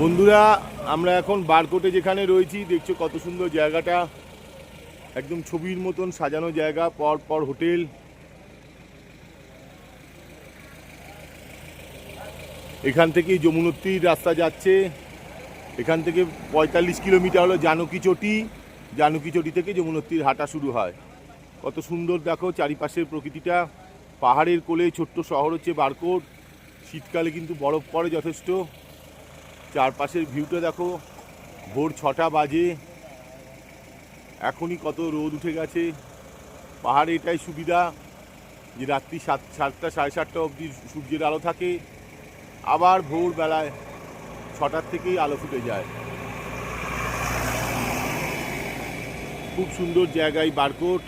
বন্ধুরা, আমরা এখন বারকোটে যেখানে রয়েছি দেখছো কত সুন্দর জায়গাটা, একদম ছবির মতন সাজানো জায়গা, পর পর হোটেল। এখান থেকেই যমুনোত্রীর রাস্তা যাচ্ছে। এখান থেকে 45 কিলোমিটার হলো জানকী চটি। জানকী চটি থেকে যমুনোত্রীর হাঁটা শুরু হয়। কত সুন্দর দেখো চারিপাশের প্রকৃতিটা। পাহাড়ের কোলে ছোট্ট শহর হচ্ছে বারকোট। শীতকালে কিন্তু বরফ পড়ে যথেষ্ট। চারপাশের ভিউটা দেখো। ভোর 6টা বাজে, এখনই কত রোদ উঠে গেছে। পাহাড়ে এটাই সুবিধা যে রাত্রি 7টা সাড়ে 7টা অবধি সূর্যের আলো থাকে, আবার ভোরবেলায় 6টার থেকেই আলো ফুটে যায়। খুব সুন্দর জায়গায় বারকোট।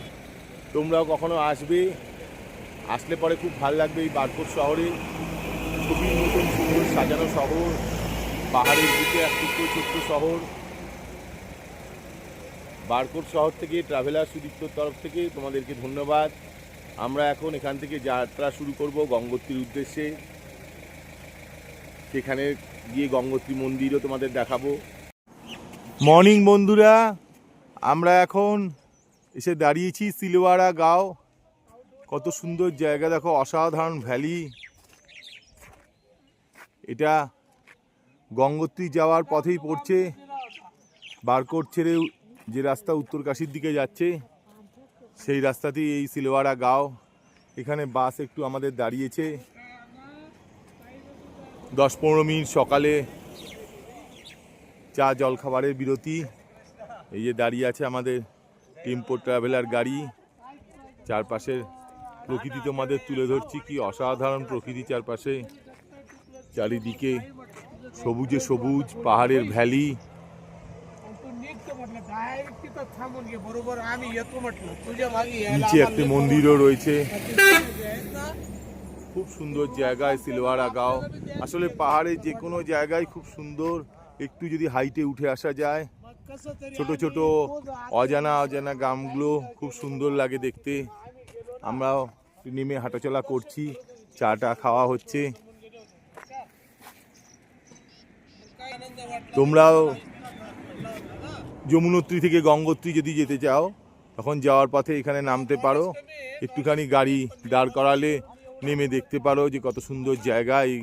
তোমরাও কখনো আসবে, আসলে পরে খুব ভালো লাগবে এই বারকোট শহরে। ছবির মতন সুন্দর সাজানো শহর, পাহাড়ের বুকে এক টুকরো ছোট্ট শহর। বারকোট শহর থেকে ট্রাভেলার সুদীপ্তর তরফ থেকে তোমাদেরকে ধন্যবাদ। আমরা এখন এখান থেকে যাত্রা শুরু করব গঙ্গোত্রীর উদ্দেশ্যে। সেখানে গিয়ে গঙ্গোত্রী মন্দিরও তোমাদের দেখাবো। মর্নিং বন্ধুরা, আমরা এখন এসে দাঁড়িয়েছি সিলওয়ারা গাঁও। কত সুন্দর জায়গা দেখো, অসাধারণ ভ্যালি। এটা গঙ্গোত্রী যাওয়ার পথেই পড়ছে। বারকোট ছেড়ে যে রাস্তা উত্তরকাশীর দিকে যাচ্ছে, সেই রাস্তাতেই এই সিলওয়ারা গাঁও। এখানে বাস একটু আমাদের দাঁড়িয়েছে। 10-15 মিনিট সকালে চা জল খাবারের বিরতি। এই যে দাঁড়িয়ে আছে আমাদের টেম্পো ট্রাভেলার গাড়ি। চারপাশের প্রকৃতি তোমাদের তুলে ধরছি, কি অসাধারণ প্রকৃতি চারপাশে। চারিদিকে সবুজে সবুজ, পাহাড়ের ভ্যালি। নিচে একটি মন্দিরও রয়েছে। খুব সুন্দর জায়গায় সিলওয়ারা গাঁও। আসলে পাহাড়ে যে কোনো জায়গায় খুব সুন্দর, একটু যদি হাইটে উঠে আসা যায়। ছোট ছোট অজানা অজানা গ্রামগুলো খুব সুন্দর লাগে দেখতে। আমরাও নেমে হাঁটাচলা করছি, চাটা খাওয়া হচ্ছে। তোমরাও যমুনোত্রী থেকে গঙ্গোত্রী যদি যেতে চাও, তখন যাওয়ার পথে এখানে নামতে পারো। একটুখানি গাড়ি দাঁড় করালে নেমে দেখতে পারো যে কত সুন্দর জায়গা এই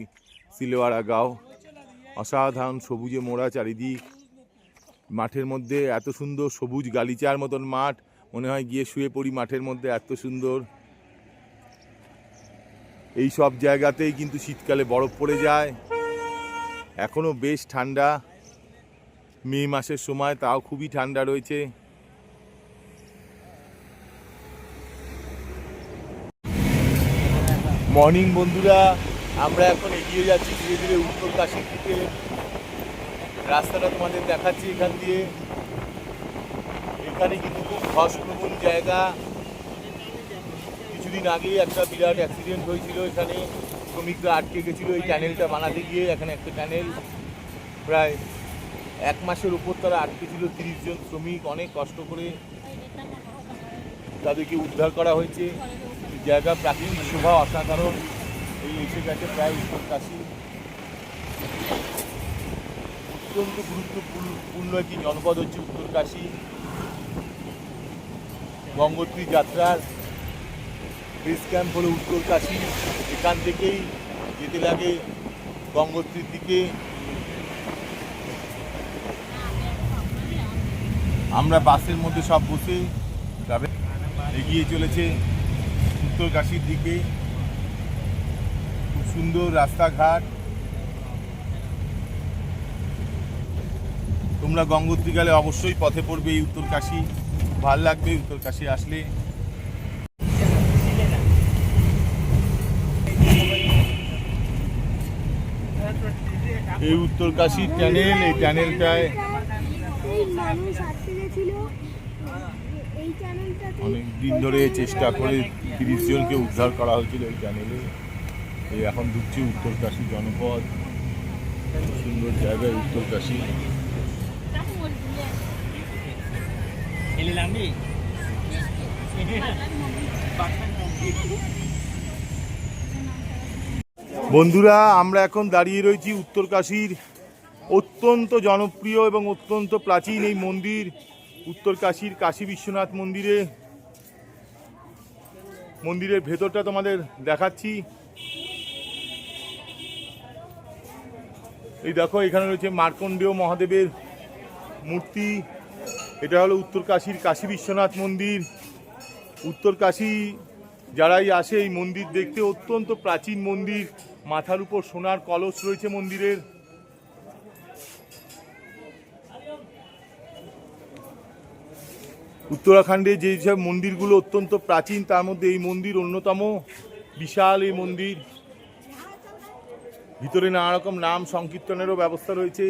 সিলওয়ারা গাঁও। অসাধারণ সবুজে মোড়া চারিদিক। মাঠের মধ্যে এত সুন্দর সবুজ গালিচার মতন মাঠ, মনে হয় গিয়ে শুয়ে পড়ি মাঠের মধ্যে, এত সুন্দর। এই সব জায়গাতেই কিন্তু শীতকালে বরফ পড়ে যায়। এখনো বেশ ঠান্ডা, মে মাসের সময়, তাও খুবই ঠান্ডা রয়েছে। মর্নিং বন্ধুরা, আমরা এখন এগিয়ে যাচ্ছি ধীরে ধীরে উত্তরকাশীর দিকে। রাস্তাটা তোমাদের দেখাচ্ছি এখান দিয়ে। এখানে কিন্তু খুব ধসপ্রবণ জায়গা। কিছুদিন আগেই একটা বিরাট অ্যাক্সিডেন্ট হয়েছিল এখানে। শ্রমিকরা আটকে গেছিল এই ট্যানেলটা বানাতে গিয়ে। এখানে একটা ট্যানেল প্রায় 1 মাসের উপর তারা আটকে ছিল। 30 জন শ্রমিক অনেক কষ্ট করে তাদেরকে উদ্ধার করা হয়েছে। জায়গা প্রাকৃতিক শোভা অসাধারণ। এই এসে গেছে প্রায় উত্তরকাশী। অত্যন্ত গুরুত্বপূর্ণ একটি জনপদ হচ্ছে উত্তরকাশী। গঙ্গোত্রী যাত্রার বেস ক্যাম্প হলো উত্তরকাশী। এখান থেকেই যেতে লাগে গঙ্গোত্রীর দিকে। আমরা বাসের মধ্যে সব বসে এগিয়ে চলেছে উত্তরকাশীর দিকে। খুব সুন্দর রাস্তাঘাট। তোমরা গঙ্গোত্রী গেলে অবশ্যই পথে পড়বে এই উত্তরকাশী। ভাল লাগবে উত্তরকাশী আসলে। এই উত্তরকাশী ট্যানেল, এই ট্যানেলটায় অনেক দিন ধরে চেষ্টা করে 30 জনকে উদ্ধার করা হয়েছিল এই ট্যানেলে। এই এখন ঢুকছে উত্তরকাশী জনপদ। সুন্দর জায়গায় উত্তরকাশী। বন্ধুরা, আমরা এখন দাঁড়িয়ে রয়েছি উত্তরকাশীর অত্যন্ত জনপ্রিয় এবং অত্যন্ত প্রাচীন এই মন্দির উত্তরকাশীর কাশী বিশ্বনাথ মন্দিরের ভেতরটা তোমাদের দেখাচ্ছি। এই দেখো এখানে রয়েছে মার্কণ্ডেয় মহাদেবের মূর্তি। এটা হলো উত্তরকাশীর কাশী বিশ্বনাথ মন্দির। উত্তরকাশী যারাই আসে এই মন্দির দেখতে, অত্যন্ত প্রাচীন মন্দির। মাথার উপর সোনার কলস রয়েছে মন্দিরের। উত্তরাখণ্ডে যেসব মন্দিরগুলো অত্যন্ত প্রাচীন তার মধ্যে এই মন্দির অন্যতম। বিশাল এই মন্দির, ভিতরে নানা রকম নাম সংকীর্তনেরও ব্যবস্থা রয়েছে।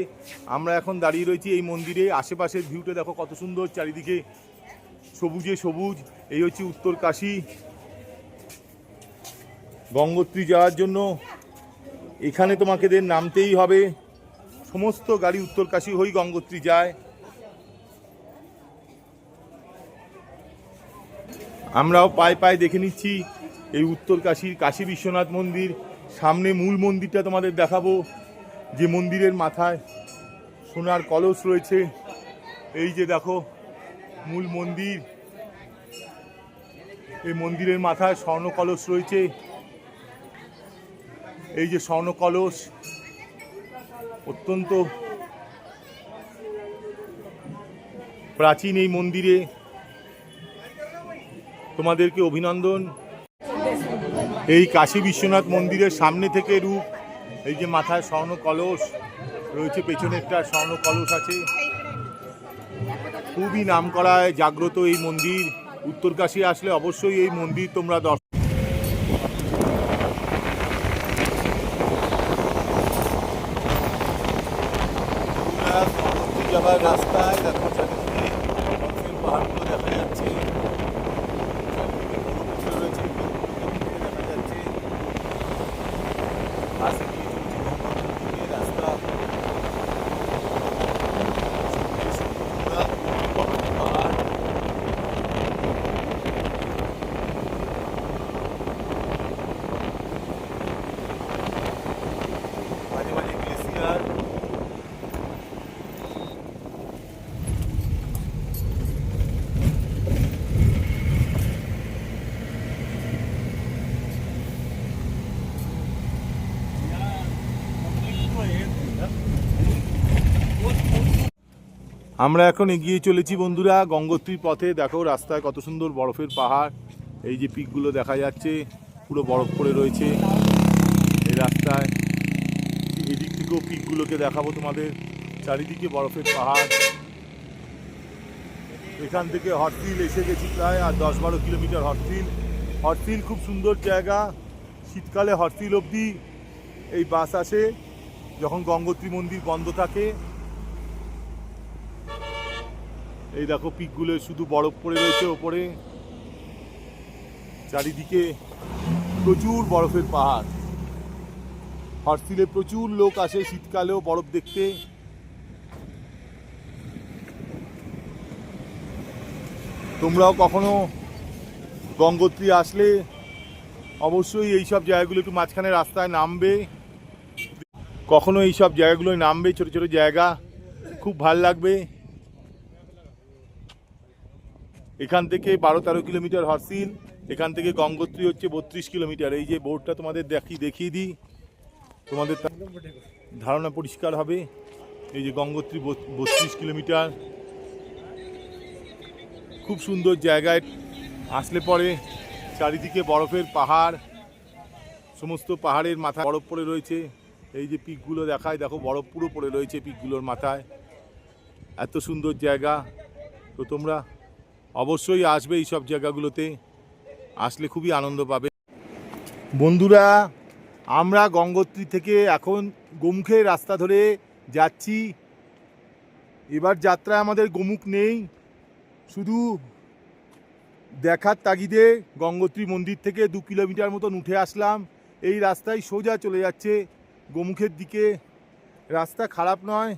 আমরা এখন দাঁড়িয়ে রয়েছি এই মন্দিরে। আশেপাশের ভিউটা দেখো কত সুন্দর, চারিদিকে সবুজে সবুজ। এই হচ্ছে উত্তরকাশী। গঙ্গোত্রী যাওয়ার জন্য এখানে তোমাকে নামতেই হবে। সমস্ত গাড়ি উত্তরকাশী হয়েই গঙ্গোত্রী যায়। আমরাও পায়ে পায়ে দেখে নিচ্ছি এই উত্তরকাশীর কাশী বিশ্বনাথ মন্দির। সামনে মূল মন্দিরটা তোমাদের দেখাবো, যে মন্দিরের মাথায় সোনার কলস রয়েছে। এই যে দেখো মূল মন্দির, এই মন্দিরের মাথায় স্বর্ণ কলস রয়েছে। এই যে স্বর্ণ কলস, অত্যন্ত প্রাচীন এই মন্দিরে তোমাদেরকে অভিনন্দন। এই কাশী বিশ্বনাথ মন্দিরের সামনে থেকে রূপ। এই যে মাথায় স্বর্ণ কলস রয়েছে, পেছনে একটা স্বর্ণ কলস আছে। খুবই নামকরা জাগ্রত এই মন্দির। উত্তরকাশী আসলে অবশ্যই এই মন্দির তোমরা দর্শন। যাবার রাস্তায় দেখো চারিদিকে পাহাড়গুলো দেখা যাচ্ছে, দেখা যাচ্ছে। পাশে দিয়ে চলছে রাস্তা। পাহাড়, মাঝে মাঝে গ্লেসিয়ার। আমরা এখন এগিয়ে চলেছি বন্ধুরা গঙ্গোত্রীর পথে। দেখো রাস্তায় কত সুন্দর বরফের পাহাড়। এই যে পিকগুলো দেখা যাচ্ছে, পুরো বরফ পড়ে রয়েছে এই রাস্তায়। এদিক থেকেও পিকগুলোকে দেখাবো তোমাদের। চারিদিকে বরফের পাহাড়। এখান থেকে হটফিল এসে গেছি প্রায়, আর 10-12 কিলোমিটার হটফিল। হটফিল খুব সুন্দর জায়গা। শীতকালে হটফিল অবধি এই বাস আসে যখন গঙ্গোত্রী মন্দির বন্ধ থাকে। এই দেখো পিকগুলো শুধু বরফ পড়ে রয়েছে ওপরে, চারিদিকে প্রচুর বরফের পাহাড়। হটফিলে প্রচুর লোক আসে শীতকালেও বরফ দেখতে। তোমরাও কখনো গঙ্গোত্রী আসলে অবশ্যই এইসব জায়গাগুলো একটু মাঝখানে রাস্তায় নামবে। কখনো এইসব জায়গাগুলোয় নামবে, ছোট ছোট জায়গা, খুব ভাল লাগবে। এখান থেকে 12-13 কিলোমিটার হরসিল। এখান থেকে গঙ্গোত্রী হচ্ছে 32 কিলোমিটার। এই যে বোর্ডটা তোমাদের দেখিয়ে দিই, তোমাদের ধারণা পরিষ্কার হবে। এই যে গঙ্গোত্রী 32 কিলোমিটার। খুব সুন্দর জায়গায় আসলে পরে চারিদিকে বরফের পাহাড়, সমস্ত পাহাড়ের মাথায় বরফ পড়ে রয়েছে। এই যে পিকগুলো দেখায়, দেখো বরফ পুরো পড়ে রয়েছে পিকগুলোর মাথায়। এত সুন্দর জায়গা। তো তোমরা অবশ্যই আসবে এই সব জায়গাগুলোতে, আসলে খুবই আনন্দ পাবে বন্ধুরা। আমরা গঙ্গোত্রী থেকে এখন গোমুখের রাস্তা ধরে যাচ্ছি। এবার যাত্রায় আমাদের গোমুখ নেই, শুধু দেখার তাগিদে গঙ্গোত্রী মন্দির থেকে 2 কিলোমিটার মতন উঠে আসলাম। এই রাস্তায় সোজা চলে যাচ্ছে গোমুখের দিকে। রাস্তা খারাপ নয়,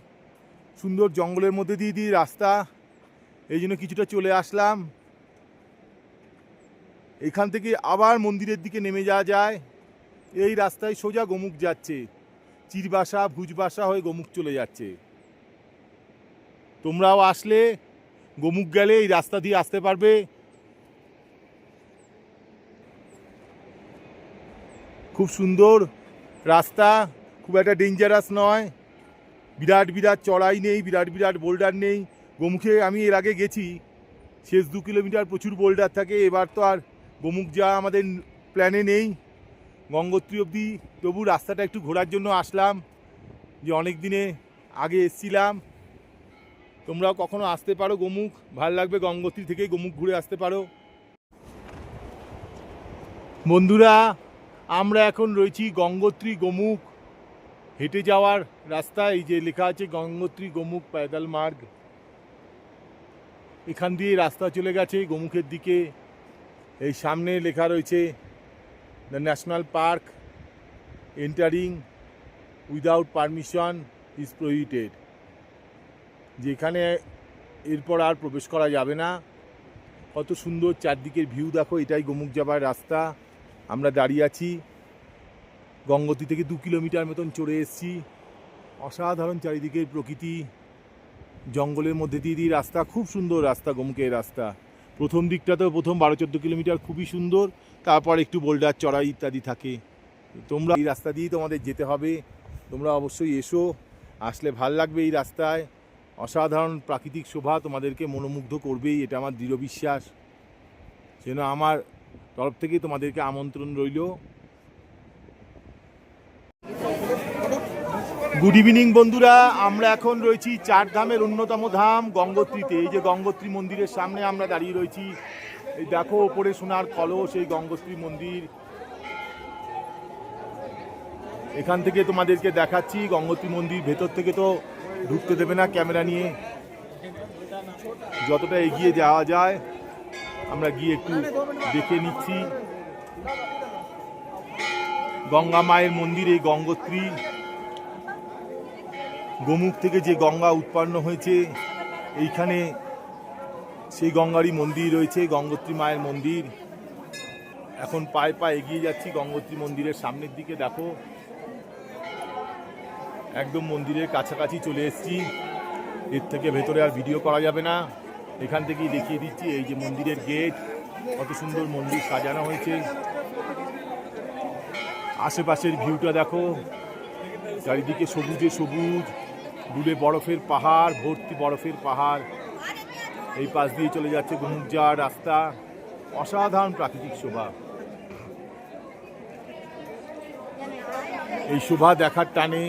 সুন্দর জঙ্গলের মধ্যে দিয়ে রাস্তা। এই জন্য কিছুটা চলে আসলাম। এখান থেকে আবার মন্দিরের দিকে নেমে যাওয়া যায়। এই রাস্তায় সোজা গোমুখ যাচ্ছে। চিরবাসা ভুজবাসা হয়ে গোমুখ চলে যাচ্ছে। তোমরাও আসলে গোমুখ গেলে এই রাস্তা দিয়ে আসতে পারবে। খুব সুন্দর রাস্তা, খুব একটা ডেঞ্জারাস নয়, বিরাট বিরাট চড়াই নেই, বিরাট বিরাট বোল্ডার নেই। গোমুখে আমি এর আগে গেছি, শেষ 2 কিলোমিটার প্রচুর বোল্ডার থাকে। এবার তো আর গোমুখ যাওয়া আমাদের প্ল্যানে নেই। গঙ্গোত্রী অবধি তবু রাস্তাটা একটু ঘোরার জন্য আসলাম, যে অনেক দিনে আগে এসছিলাম। তোমরাও কখনো আসতে পারো গোমুখ, ভালো লাগবে। গঙ্গোত্রী থেকে গোমুখ ঘুরে আসতে পারো। বন্ধুরা, আমরা এখন রয়েছি গঙ্গোত্রী গোমুখ হেঁটে যাওয়ার রাস্তা। এই যে লেখা আছে গঙ্গোত্রী গোমুখ पैदल मार्ग। এখান দিয়ে রাস্তা চলে গেছে গোমুখের দিকে। এই সামনে লেখা রয়েছে the national park, entering without permission is prohibited. যেখানে এরপর আর প্রবেশ করা যাবে না। কত সুন্দর চারদিকের ভিউ দেখো। এটাই গোমুখ যাবার রাস্তা। আমরা দাঁড়িয়ে আছি, গঙ্গোত্রী থেকে 2 কিলোমিটার মতন চড়ে এসেছি। অসাধারণ চারিদিকের প্রকৃতি, জঙ্গলের মধ্যে দিয়ে রাস্তা, খুব সুন্দর রাস্তা গোমুখের রাস্তা। প্রথম দিকটাতেও প্রথম 12-14 কিলোমিটার খুবই সুন্দর, তারপর একটু বোল্ডার চড়াই ইত্যাদি থাকে। তোমরা এই রাস্তা দিয়েই তোমাদের যেতে হবে। তোমরা অবশ্যই এসো, আসলে ভাল লাগবে। এই রাস্তায় অসাধারণ প্রাকৃতিক শোভা তোমাদেরকে মনোমুগ্ধ করবেই, এটা আমার দৃঢ় বিশ্বাস। যেন আমার তরফ থেকে তোমাদেরকে আমন্ত্রণ রইল। গুড ইভিনিং বন্ধুরা, আমরা এখন রয়েছি 4 ধামের অন্যতম ধাম গঙ্গোত্রীতে। এই যে গঙ্গোত্রী মন্দিরের সামনে আমরা দাঁড়িয়ে রয়েছি। এই দেখো ওপরে সোনার কলস, এই গঙ্গোত্রী মন্দির। এখান থেকে তোমাদেরকে দেখাচ্ছি গঙ্গোত্রী মন্দির। ভেতর থেকে তো ঢুকতে দেবে না ক্যামেরা নিয়ে। যতটা এগিয়ে যাওয়া যায় আমরা গিয়ে একটু দেখে নিচ্ছি। গঙ্গা মায়ের মন্দির এই গঙ্গোত্রী। গোমুখ থেকে যে গঙ্গা উৎপন্ন হয়েছে, এইখানে সেই গঙ্গারই মন্দির রয়েছে, গঙ্গোত্রী মায়ের মন্দির। এখন পায়ে পায়ে এগিয়ে যাচ্ছি গঙ্গোত্রী মন্দিরের সামনের দিকে। দেখো একদম মন্দিরের কাছাকাছি চলে এসেছি। এর থেকে ভেতরে আর ভিডিও করা যাবে না, এখান থেকেই দেখিয়ে দিচ্ছি। এই যে মন্দিরের গেট, কত সুন্দর মন্দির সাজানো হয়েছে। আশেপাশের ভিউটা দেখো, চারিদিকে সবুজে সবুজ, দূরে বরফের পাহাড়, ভর্তি বরফের পাহাড়। এই পাশ দিয়ে চলে যাচ্ছে গোমুখ যাওয়ার রাস্তা। অসাধারণ প্রাকৃতিক শোভা। এই শোভা দেখার টানে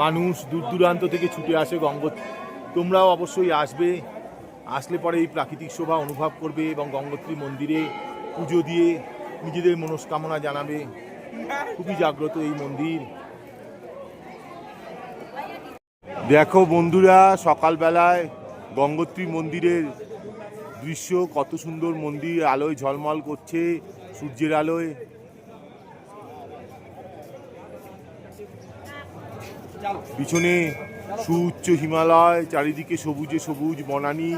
মানুষ দূর দূরান্ত থেকে ছুটে আসে গঙ্গোত্রী। তোমরাও অবশ্যই আসবে, আসলে পরে এই প্রাকৃতিক শোভা অনুভব করবে এবং গঙ্গোত্রী মন্দিরে পুজো দিয়ে নিজেদের মনস্কামনা জানাবে। খুবই জাগ্রত এই মন্দির। দেখো বন্ধুরা, সকালবেলায় গঙ্গোত্রী মন্দিরের দৃশ্য, কত সুন্দর মন্দির, আলোয় ঝলমল করছে সূর্যের আলোয়। পিছনে সুউচ্চ হিমালয়, চারিদিকে সবুজে সবুজ বনানী,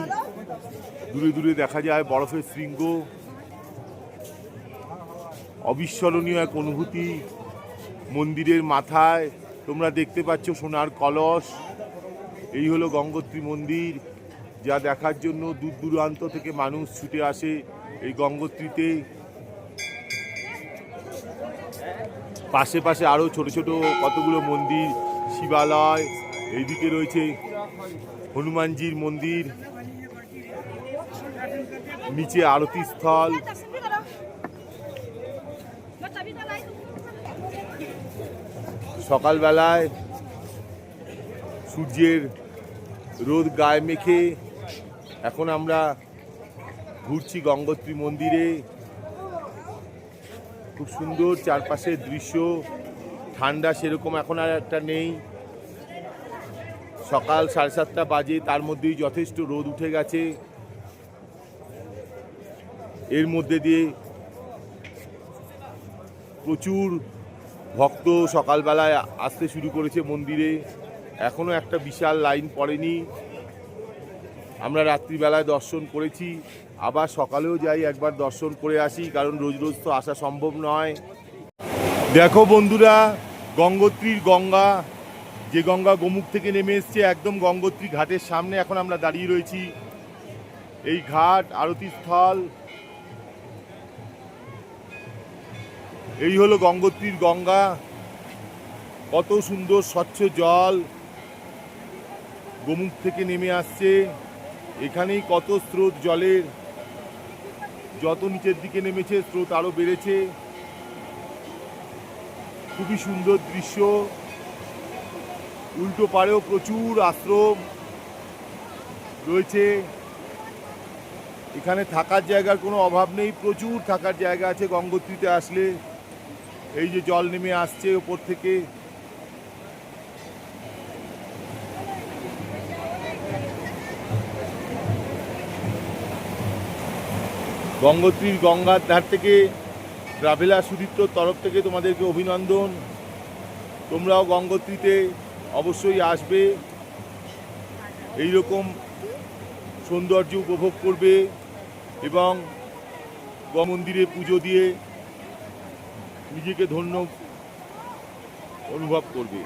দূরে দূরে দেখা যায় বরফের শৃঙ্গ। অবিস্মরণীয় এক অনুভূতি। মন্দিরের মাথায় তোমরা দেখতে পাচ্ছ সোনার কলস। এই হলো গঙ্গোত্রী মন্দির, যা দেখার জন্য দূর দূরান্ত থেকে মানুষ ছুটে আসে এই গঙ্গোত্রীতে। পাশে পাশে আরও ছোট ছোট কতগুলো মন্দির, শিবালয়। এইদিকে রয়েছে হনুমানজির মন্দির, নিচে আরতি স্থল। সকালবেলায় সূর্যের রোদ গায়ে মেখে এখন আমরা ঘুরছি গঙ্গোত্রী মন্দিরে। খুব সুন্দর চারপাশের দৃশ্য। ঠান্ডা সেরকম এখন আর একটা নেই। সকাল 7:30 বাজে, তার মধ্যেই যথেষ্ট রোদ উঠে গেছে। এর মধ্যে দিয়ে প্রচুর ভক্ত সকালবেলায় আসতে শুরু করেছে মন্দিরে। এখনও একটা বিশাল লাইন পড়েনি। আমরা রাত্রিবেলায় দর্শন করেছি, আবার সকালেও যাই একবার দর্শন করে আসি, কারণ রোজ রোজ তো আসা সম্ভব নয়। দেখো বন্ধুরা, গঙ্গোত্রীর গঙ্গা, যে গঙ্গা গোমুখ থেকে নেমে এসছে, একদম গঙ্গোত্রী ঘাটের সামনে এখন আমরা দাঁড়িয়ে রয়েছি। এই ঘাট, আরতি স্থল, এই হলো গঙ্গোত্রীর গঙ্গা। কত সুন্দর স্বচ্ছ জল গোমুখ থেকে নেমে আসছে। এখানেই কত স্রোত জলের, যত নিচের দিকে নেমেছে স্রোত আরো বেড়েছে। খুবই সুন্দর দৃশ্য। উল্টো পাড়েও প্রচুর আশ্রম রয়েছে। এখানে থাকার জায়গার কোনো অভাব নেই, প্রচুর থাকার জায়গা আছে গঙ্গোত্রীতে আসলে। এই যে জল নেমে আসছে ওপর থেকে, গঙ্গোত্রীর গঙ্গার ধার থেকে ট্রাভেলার সুদীপ্তর তরফ থেকে তোমাদেরকে অভিনন্দন। তোমরাও গঙ্গোত্রীতে অবশ্যই আসবে, এইরকম সৌন্দর্য উপভোগ করবে এবং মন্দিরে পুজো দিয়ে নিজেকে ধন্য অনুভব করবে।